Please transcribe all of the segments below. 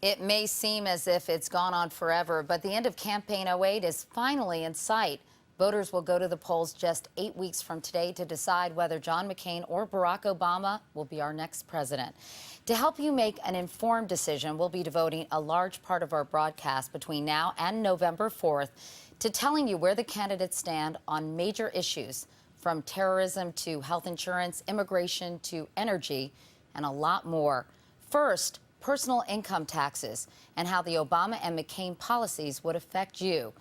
It may seem as if it's gone on forever, but the end of Campaign '08 is finally in sight. Voters will go to the polls just 8 weeks from today to decide whether John McCain or Barack Obama will be our next president. To help you make an informed decision, we'll be devoting a large part of our broadcast between now and November 4th to telling you where the candidates stand on major issues, from terrorism to health insurance, immigration to energy, and a lot more. First, personal income taxes and how the Obama and McCain policies would affect you.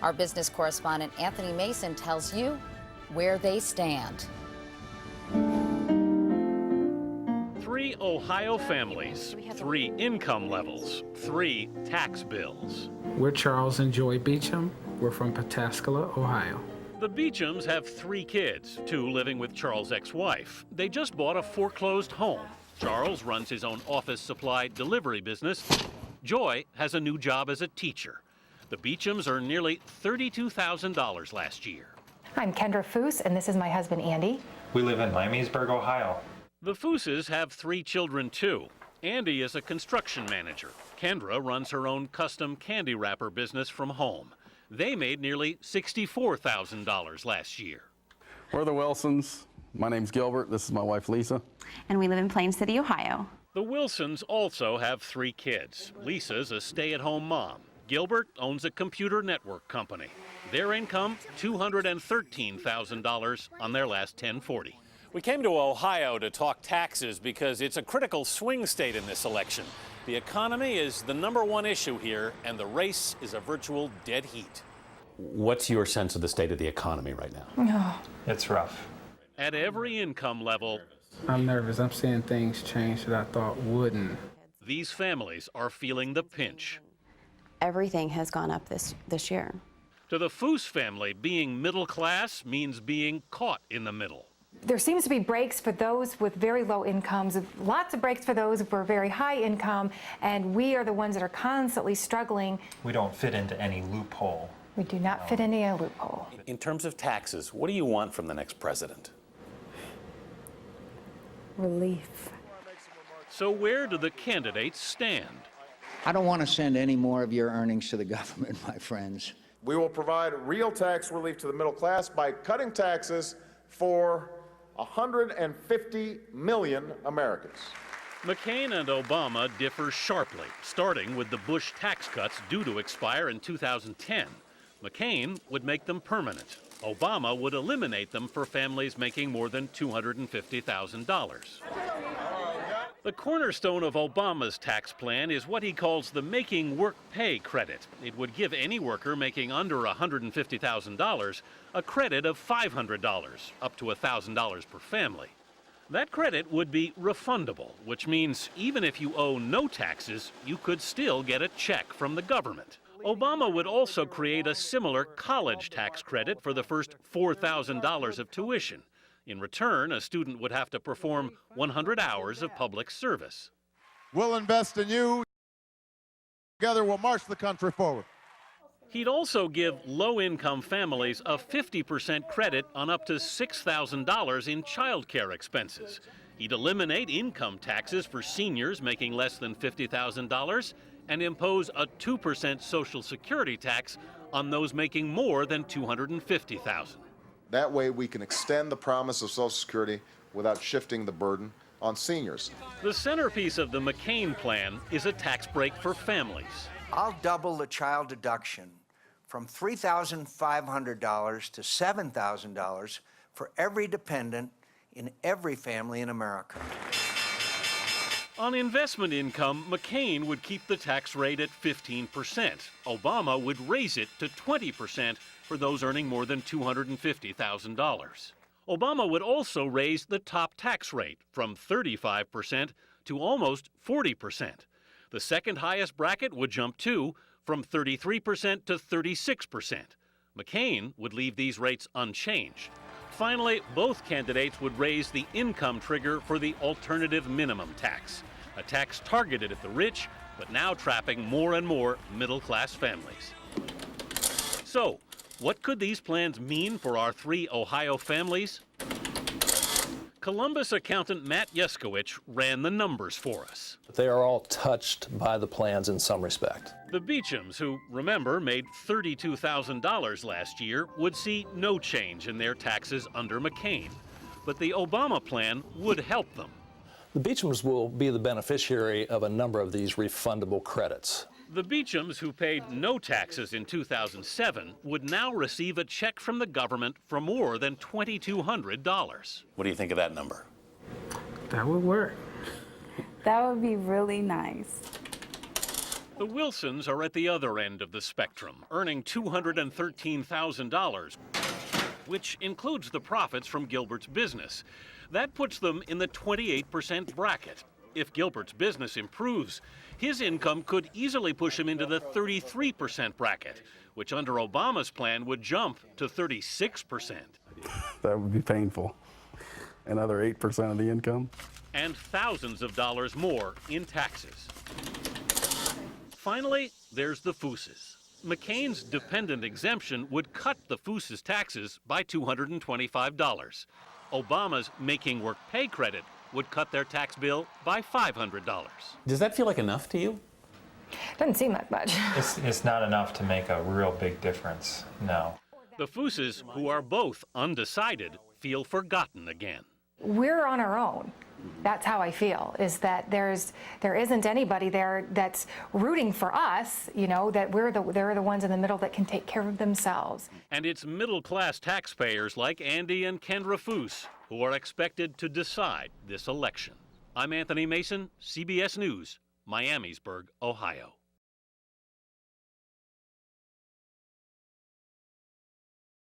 Our business correspondent Anthony Mason tells you where they stand. 3 Ohio families, 3 income levels, 3 tax bills. We're Charles and Joy Beecham. We're from Pataskala, Ohio. The Beechams have 3 kids, 2 living with Charles' ex-wife. They just bought a foreclosed home. Charles runs his own office supply delivery business. Joy has a new job as a teacher. The Beechams earned nearly $32,000 last year. I'm Kendra Foose, and this is my husband, Andy. We live in Miamisburg, Ohio. The Fooses have 3 children, too. Andy is a construction manager. Kendra runs her own custom candy wrapper business from home. They made nearly $64,000 last year. We're the Wilsons. My name's Gilbert. This is my wife, Lisa. And we live in Plain City, Ohio. The Wilsons also have 3 kids. Lisa's a stay-at-home mom. Gilbert owns a computer network company. Their income, $213,000 on their last 1040. We came to Ohio to talk taxes because it's a critical swing state in this election. The economy is the #1 issue here, and the race is a virtual dead heat. What's your sense of the state of the economy right now? Oh. It's rough. At every income level, I'm nervous. I'm seeing things change that I thought wouldn't. these families are feeling the pinch. Everything has gone up this year. To the Foose family, being middle class means being caught in the middle. There seems to be breaks for those with very low incomes, lots of breaks for those for very high income, and we are the ones that are constantly struggling. We don't fit into any loophole. We do not fit into a loophole. In terms of taxes, what do you want from the next president? Relief. So where do the candidates stand? I don't want to send any more of your earnings to the government, my friends. We will provide real tax relief to the middle class by cutting taxes for 150 million Americans. McCain and Obama differ sharply, starting with the Bush tax cuts due to expire in 2010. McCain would make them permanent. Obama would eliminate them for families making more than $250,000. The cornerstone of Obama's tax plan is what he calls the Making Work Pay credit. It would give any worker making under $150,000 a credit of $500, up to $1,000 per family. That credit would be refundable, which means even if you owe no taxes, you could still get a check from the government. Obama would also create a similar college tax credit for the first $4,000 of tuition. In return, a student would have to perform 100 hours of public service. We'll invest in you. Together we'll march the country forward. He'd also give low-income families a 50% credit on up to $6,000 in child care expenses. He'd eliminate income taxes for seniors making less than $50,000 and impose a 2% Social Security tax on those making more than $250,000. That way we can extend the promise of Social Security without shifting the burden on seniors. The centerpiece of the McCain plan is a tax break for families. I'll double the child deduction from $3,500 to $7,000 for every dependent in every family in America. On investment income, McCain would keep the tax rate at 15%. Obama would raise it to 20% for those earning more than $250,000. Obama would also raise the top tax rate from 35% to almost 40%. The second highest bracket would jump too, from 33% to 36%. McCain would leave these rates unchanged. Finally, both candidates would raise the income trigger for the alternative minimum tax, a tax targeted at the rich, but now trapping more and more middle-class families. So, what could these plans mean for our 3 Ohio families? Columbus accountant Matt Yeskowicz ran the numbers for us. They are all touched by the plans in some respect. The Beechams, who, remember, made $32,000 last year, would see no change in their taxes under McCain. But the Obama plan would help them. The Beechams will be the beneficiary of a number of these refundable credits. The Beechams, who paid no taxes in 2007, would now receive a check from the government for more than $2,200. What do you think of that number? That would work. That would be really nice. The Wilsons are at the other end of the spectrum, earning $213,000, which includes the profits from Gilbert's business. That puts them in the 28% bracket. If Gilbert's business improves, his income could easily push him into the 33% bracket, which under Obama's plan would jump to 36%. That would be painful. Another 8% of the income. And thousands of dollars more in taxes. Finally, there's the Fooses. McCain's dependent exemption would cut the Fooses' taxes by $225. Obama's Making Work Pay credit would cut their tax bill by $500. Does that feel like enough to you? Doesn't seem like much. It's not enough to make a real big difference, no. The Fooses, who are both undecided, feel forgotten again. We're on our own. That's how I feel, is that there isn't anybody there that's rooting for us, you know, that they're the ones in the middle that can take care of themselves. And it's middle-class taxpayers like Andy and Kendra Foose who are expected to decide this election. I'm Anthony Mason, CBS News, Miamisburg, Ohio.